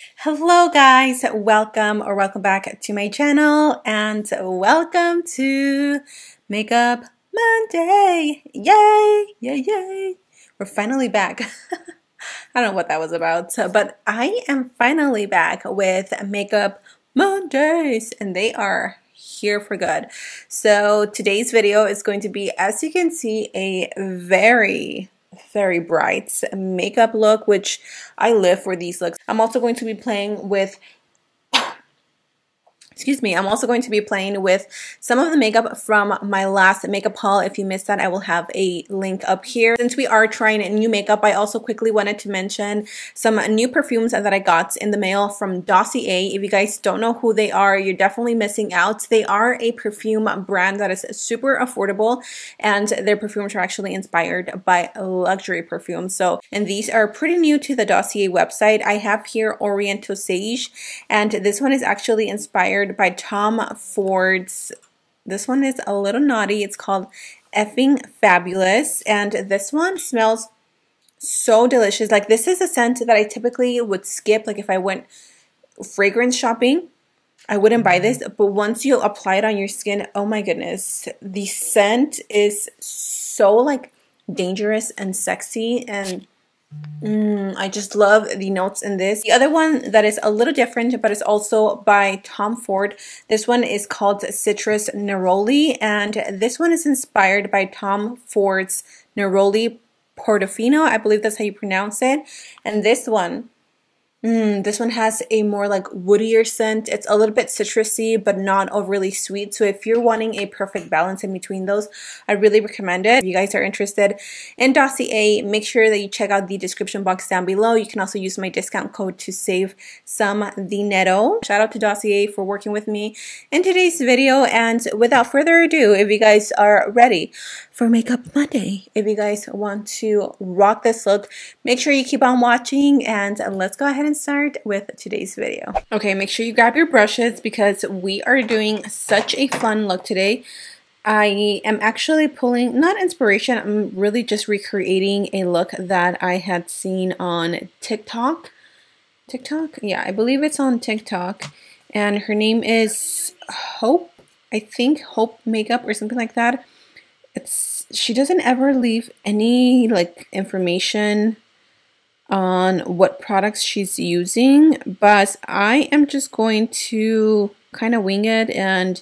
Hello guys, welcome back to my channel and welcome to Makeup Monday. Yay, yay, yay. We're finally back. I don't know what that was about, but I am finally back with Makeup Mondays and they are here for good. So today's video is going to be, as you can see, a very bright makeup look, which I live for these looks. I'm also going to be playing with I'm also going to be playing with some of the makeup from my last makeup haul. If you missed that, I will have a link up here. Since we are trying new makeup, I also quickly wanted to mention some new perfumes that I got in the mail from Dossier. If you guys don't know who they are, you're definitely missing out. They are a perfume brand that is super affordable, and their perfumes are actually inspired by luxury perfumes. And these are pretty new to the Dossier website. I have here Oriental Sage, and this one is actually inspired by Tom Ford's. This one is a little naughty. It's called Effing Fabulous, and this one smells so delicious. Like, this is a scent that I typically would skip. Like, if I went fragrance shopping, I wouldn't buy this, but once you apply it on your skin, oh my goodness, the scent is so like dangerous and sexy, and I just love the notes in this. The other one that is a little different, but it's also by Tom Ford. This one is called Citrus Neroli, and this one is inspired by Tom Ford's Neroli Portofino. I believe that's how you pronounce it. And this one has a more like woodier scent. It's a little bit citrusy, but not overly sweet. So if you're wanting a perfect balance in between those, I really recommend it. If you guys are interested in Dossier, make sure that you check out the description box down below. You can also use my discount code to save some dinero. Shout out to Dossier for working with me in today's video. And without further ado, if you guys are ready for Makeup Monday, if you guys want to rock this look, make sure you keep on watching, and let's go ahead and start with today's video. Okay, make sure you grab your brushes because we are doing such a fun look today. I am actually pulling, not inspiration, I'm really just recreating a look that I had seen on TikTok. Yeah, I believe it's on TikTok, and her name is Hope, I think Hope Makeup or something like that. She doesn't ever leave any like information on what products she's using, but I am just going to kind of wing it and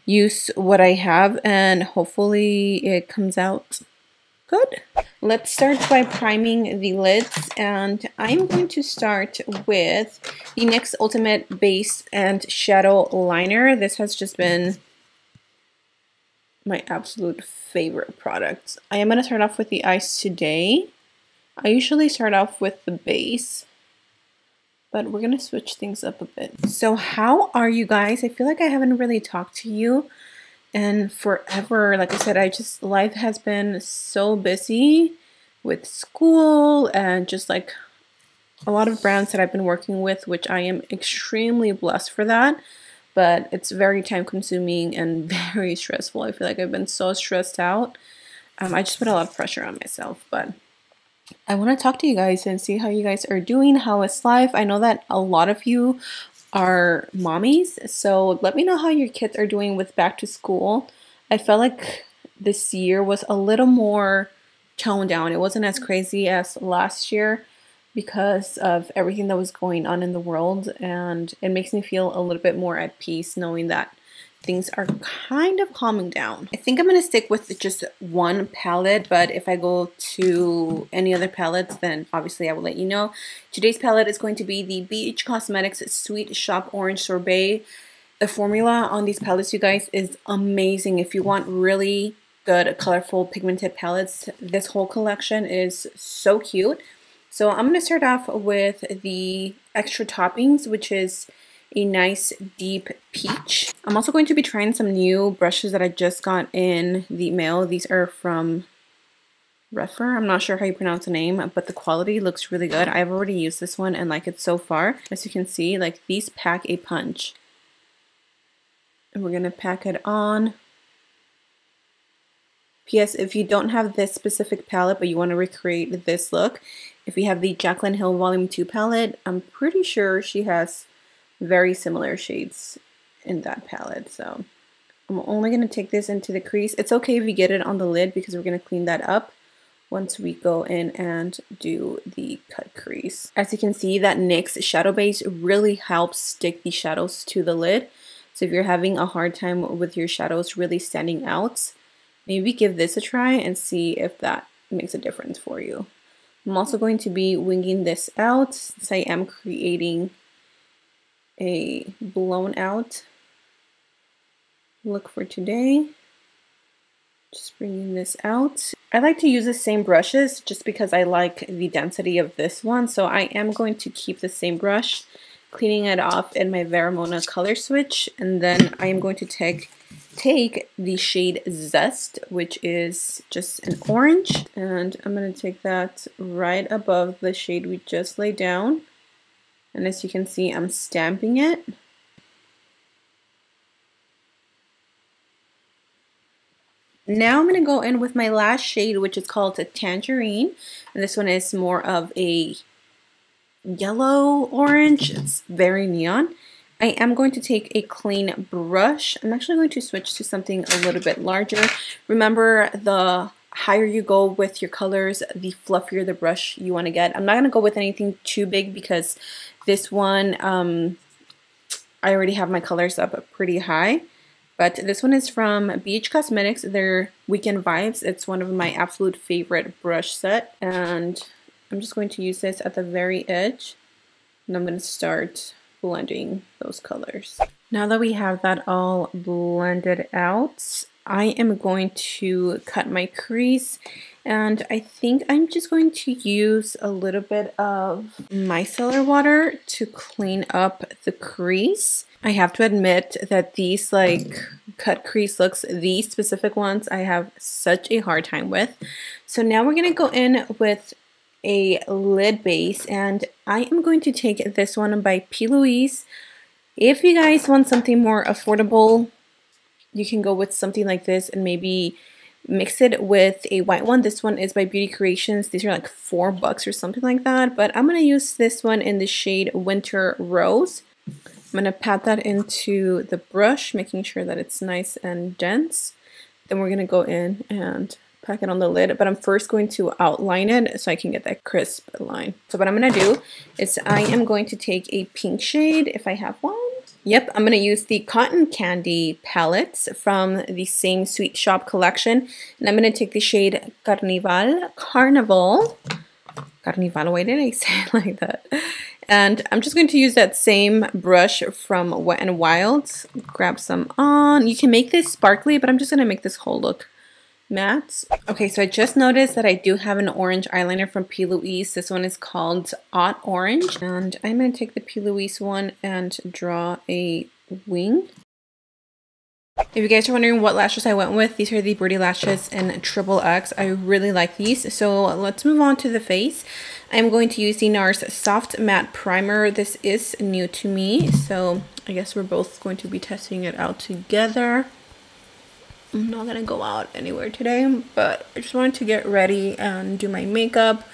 use what I have, and hopefully it comes out good. Let's start by priming the lids, and I'm going to start with the NYX Ultimate Base and Shadow Liner. This has just been my absolute favorite product. I am going to start off with the eyes today. I usually start off with the base, but we're going to switch things up a bit. So how are you guys? I feel like I haven't really talked to you in forever. Like I said, life has been so busy with school and just like a lot of brands that I've been working with, which I am extremely blessed for that. But it's very time consuming and very stressful. I feel like I've been so stressed out. I just put a lot of pressure on myself, but I want to talk to you guys and see how you guys are doing. How is life? I know that a lot of you are mommies, so let me know how your kids are doing with back to school. I felt like this year was a little more toned down. It wasn't as crazy as last year because of everything that was going on in the world, and it makes me feel a little bit more at peace knowing that things are kind of calming down. I think I'm going to stick with just one palette, but if I go to any other palettes, then obviously I will let you know. Today's palette is going to be the BEIGE Cosmetics Sweet Shop Orange Sorbet. The formula on these palettes, you guys, is amazing. If you want really good, colorful, pigmented palettes, this whole collection is so cute. So I'm going to start off with the extra toppings, which is a nice deep peach. I'm also going to be trying some new brushes that I just got in the mail. These are from Rephr. I'm not sure how you pronounce the name, but the quality looks really good. I've already used this one and like it so far. As you can see, like these pack a punch. And we're going to pack it on. P.S. If you don't have this specific palette but you want to recreate this look, If you have the Jaclyn Hill Volume 2 palette, I'm pretty sure she has very similar shades in that palette. So I'm only going to take this into the crease. It's okay if you get it on the lid because we're going to clean that up once we go in and do the cut crease. As you can see, that NYX shadow base really helps stick the shadows to the lid. So if you're having a hard time with your shadows really standing out, maybe give this a try and see if that makes a difference for you. I'm also going to be winging this out since I am creating a blown out look for today. Just bringing this out. I like to use the same brushes just because I like the density of this one. So I am going to keep the same brush, cleaning it off in my Vermona color switch. And then I am going to take the shade Zest, which is just an orange. And I'm going to take that right above the shade we just laid down. And as you can see, I'm stamping it. Now I'm going to go in with my last shade, which is called Tangerine. And this one is more of a yellow orange. It's very neon. I am going to take a clean brush. I'm actually going to switch to something a little bit larger. Remember, the higher you go with your colors, the fluffier the brush you want to get. I'm not going to go with anything too big because this one, I already have my colors up pretty high. But this one is from BEIGE Cosmetics, their Weekend Vibes. It's one of my absolute favorite brush set. And I'm just going to use this at the very edge. And I'm going to start blending those colors. Now that we have that all blended out, I am going to cut my crease. And I think I'm just going to use a little bit of micellar water to clean up the crease. I have to admit that these cut crease looks, these specific ones, I have such a hard time with. So now we're going to go in with a lid base, and I am going to take this one by Louise. If you guys want something more affordable, you can go with something like this and maybe mix it with a white one. This one is by Beauty Creations. These are like $4 or something like that, but I'm going to use this one in the shade Winter Rose. I'm going to pat that into the brush, making sure that it's nice and dense. Then we're going to go in and pack it on the lid, but I'm first going to outline it so I can get that crisp line. So what I'm going to do is I am going to take a pink shade, if I have one. Yep, I'm going to use the Cotton Candy palettes from the same Sweet Shop collection. And I'm going to take the shade Carnival, why did I say it like that? And I'm just going to use that same brush from Wet n Wild. Grab some on. You can make this sparkly, but I'm just going to make this whole look matte. Okay, so I just noticed that I do have an orange eyeliner from P. Louise. This one is called Odd Orange. And I'm going to take the P. Louise one and draw a wing. If you guys are wondering what lashes I went with, these are the Birdy lashes in XXX. I really like these. So let's move on to the face. I'm going to use the NARS Soft Matte Primer. This is new to me, so I guess we're both going to be testing it out together. I'm not going to go out anywhere today, but I just wanted to get ready and do my makeup.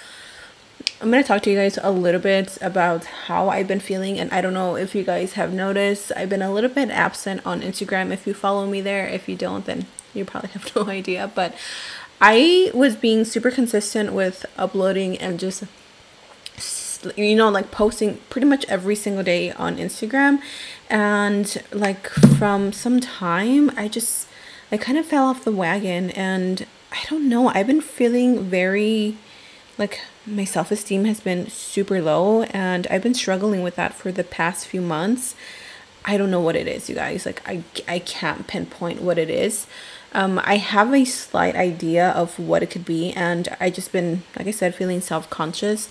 I'm going to talk to you guys a little bit about how I've been feeling, and I don't know if you guys have noticed, I've been a little bit absent on Instagram. If you follow me there, if you don't, then you probably have no idea, but I was being super consistent with uploading and just, you know, like posting pretty much every single day on Instagram. And like from some time, I kind of fell off the wagon, and I don't know, I've been feeling very, like, my self-esteem has been super low, and I've been struggling with that for the past few months. I don't know what it is, you guys. Like, I can't pinpoint what it is. I have a slight idea of what it could be, and I just been, like I said, feeling self-conscious.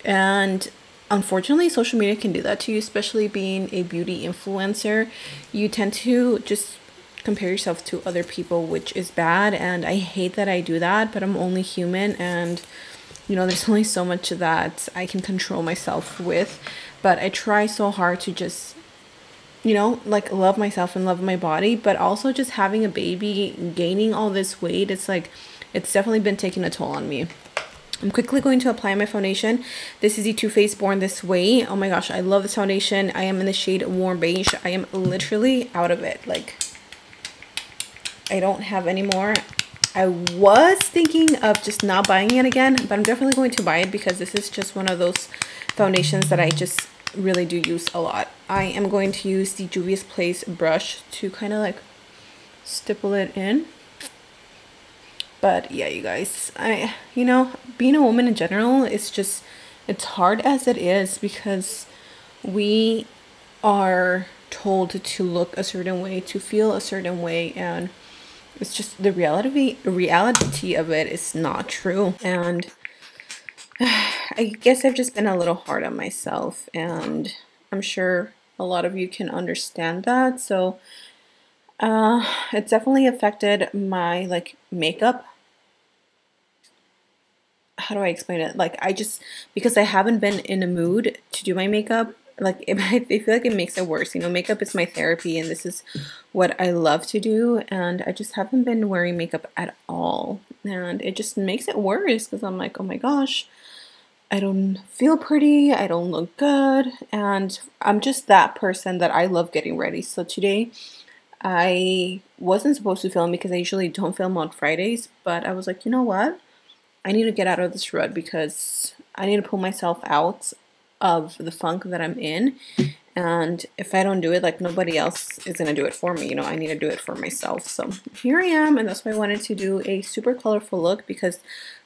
And unfortunately, social media can do that to you, especially being a beauty influencer. You tend to just compare yourself to other people, which is bad, and I hate that I do that, but I'm only human, and you know, there's only so much that I can control myself with. But I try so hard to just, you know, like, love myself and love my body, but also just having a baby, gaining all this weight, it's like, it's definitely been taking a toll on me. I'm quickly going to apply my foundation. This is the Too Faced Born This Way. Oh my gosh, I love this foundation. I am in the shade Warm Beige. I am literally out of it. Like, I don't have any more. I was thinking of just not buying it again, but I'm definitely going to buy it because this is just one of those foundations that I just really do use a lot. I am going to use the Juvia's Place brush to kind of like stipple it in. But yeah, you guys, you know, being a woman in general, it's hard as it is because we are told to look a certain way, to feel a certain way, and it's just the reality of it is not true. And I guess I've just been a little hard on myself, and I'm sure a lot of you can understand that. So it's definitely affected my like makeup. How do I explain it? Like, because I haven't been in a mood to do my makeup, like I feel like it makes it worse. You know, makeup is my therapy and this is what I love to do, and I just haven't been wearing makeup at all, and it just makes it worse because I'm like, oh my gosh, I don't feel pretty, I don't look good, and I'm just that person that I love getting ready. So today I wasn't supposed to film because I usually don't film on Fridays, but I was like, you know what? I need to get out of this rut because I need to pull myself out of the funk that I'm in. And if I don't do it, like nobody else is going to do it for me. You know, I need to do it for myself. So here I am, and that's why I wanted to do a super colorful look because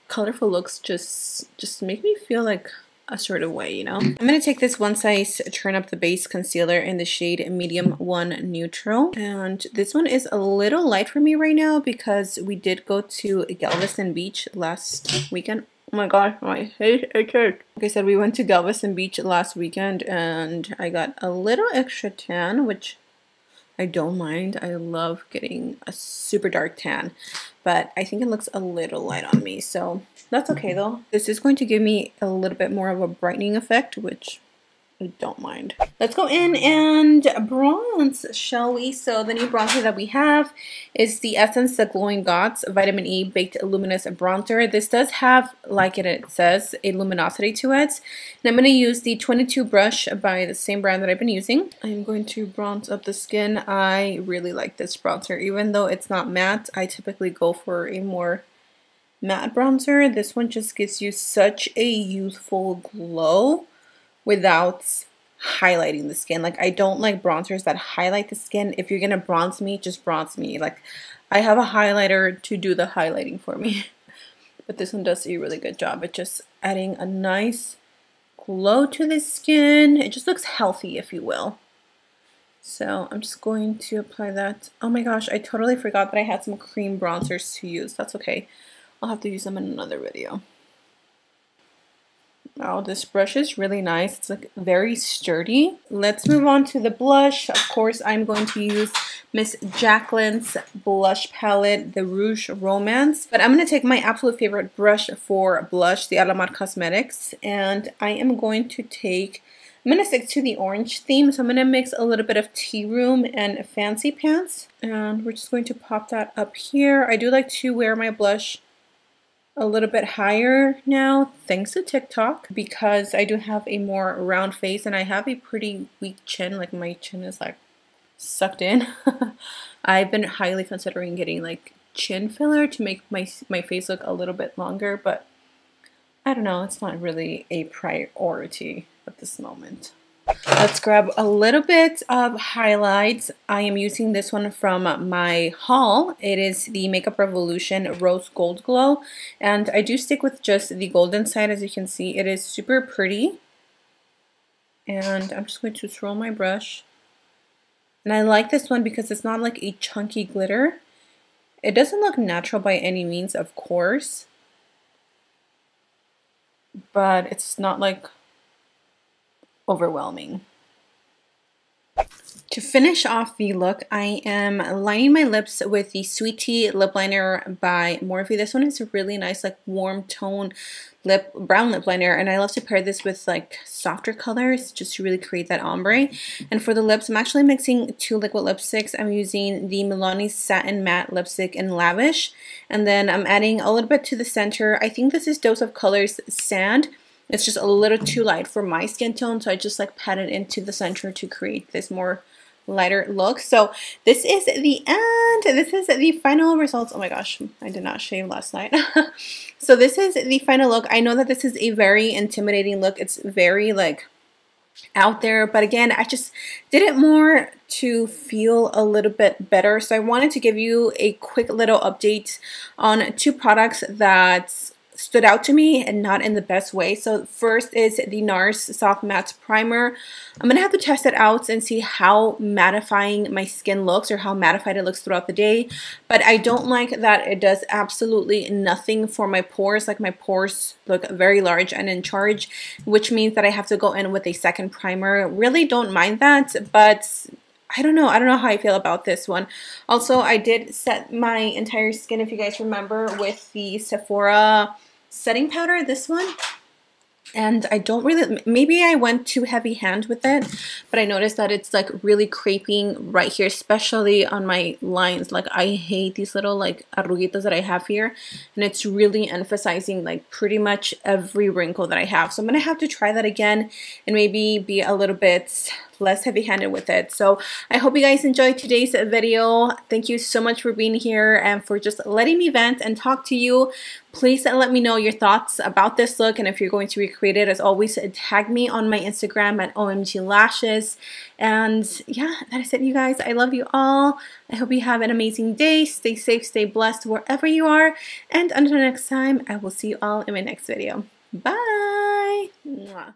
colorful looks just make me feel like a sort of way, you know. I'm going to take this One Size Turn Up the Base concealer in the shade Medium 1 Neutral. And this one is a little light for me right now because we did go to Galveston Beach last weekend. Oh my god, my head hurt. Like I said, we went to Galveston Beach last weekend and I got a little extra tan, which I don't mind. I love getting a super dark tan, but I think it looks a little light on me, so that's okay though. This is going to give me a little bit more of a brightening effect, which I don't mind. Let's go in and bronze, shall we? So the new bronzer that we have is the Essence The Glowing Gods Vitamin E Baked Luminous Bronzer. This does have, like it says, a luminosity to it. And I'm going to use the 22 brush by the same brand that I've been using. I'm going to bronze up the skin. I really like this bronzer. Even though it's not matte, I typically go for a more matte bronzer. This one just gives you such a youthful glow without highlighting the skin. Like, I don't like bronzers that highlight the skin. If you're gonna bronze me, just bronze me. Like, I have a highlighter to do the highlighting for me. But this one does a really good job at just adding a nice glow to the skin. It just looks healthy, if you will. So I'm just going to apply that. Oh my gosh, I totally forgot that I had some cream bronzers to use. That's okay. I'll have to use them in another video. Oh, this brush is really nice. It's like very sturdy. Let's move on to the blush. Of course, I'm going to use Miss Jacqueline's blush palette, the Rouge Romance. But I'm going to take my absolute favorite brush for blush, the Alamat Cosmetics. And I am going to I'm going to stick to the orange theme. So I'm going to mix a little bit of Tea Room and Fancy Pants. And we're just going to pop that up here. I do like to wear my blush a little bit higher now, thanks to TikTok, because I do have a more round face and I have a pretty weak chin. Like, my chin is like sucked in. I've been highly considering getting like chin filler to make my face look a little bit longer, but I don't know, it's not really a priority at this moment. Let's grab a little bit of highlights. I am using this one from my haul. It is the Makeup Revolution Rose Gold Glow, and I do stick with just the golden side. As you can see, it is super pretty. And I'm just going to swirl my brush. And I like this one because it's not like a chunky glitter. It doesn't look natural by any means, of course, but it's not like overwhelming. To To finish off the look, I am lining my lips with the Sweet Tea lip liner by Morphe. This one is a really nice, like, warm tone brown lip liner, and I love to pair this with like softer colors just to really create that ombre. And for the lips, I'm actually mixing 2 liquid lipsticks. I'm using the Milani Satin Matte lipstick in Lavish, and then I'm adding a little bit to the center. I think this is Dose of Colors Sand. It's just a little too light for my skin tone, so I just like pat it into the center to create this more lighter look. So this is the end. This is the final results. Oh my gosh, I did not shave last night. So this is the final look. I know that this is a very intimidating look. It's very like out there, but again, I just did it more to feel a little bit better. So I wanted to give you a quick little update on 2 products that stood out to me and not in the best way. So first is the NARS Soft Matte Primer. I'm gonna have to test it out and see how mattifying my skin looks, or how mattified it looks throughout the day. But I don't like that it does absolutely nothing for my pores. Like, my pores look very large and in charge, which means that I have to go in with a second primer. Really don't mind that, but I don't know how I feel about this one. Also, I did set my entire skin, if you guys remember, with the Sephora setting powder, this one. And I don't really, maybe I went too heavy hand with it, but I noticed that it's like really creping right here, especially on my lines. Like, I hate these little like arruguitas that I have here, and it's really emphasizing like pretty much every wrinkle that I have. So I'm gonna have to try that again and maybe be a little bit less heavy-handed with it. So I hope you guys enjoyed today's video. Thank you so much for being here and for just letting me vent and talk to you. Please let me know your thoughts about this look, and if you're going to recreate it, as always, tag me on my Instagram at Ohmglashes. And yeah, that is it, you guys. I love you all. I hope you have an amazing day. Stay safe, stay blessed wherever you are, and until next time, I will see you all in my next video. Bye. Mwah.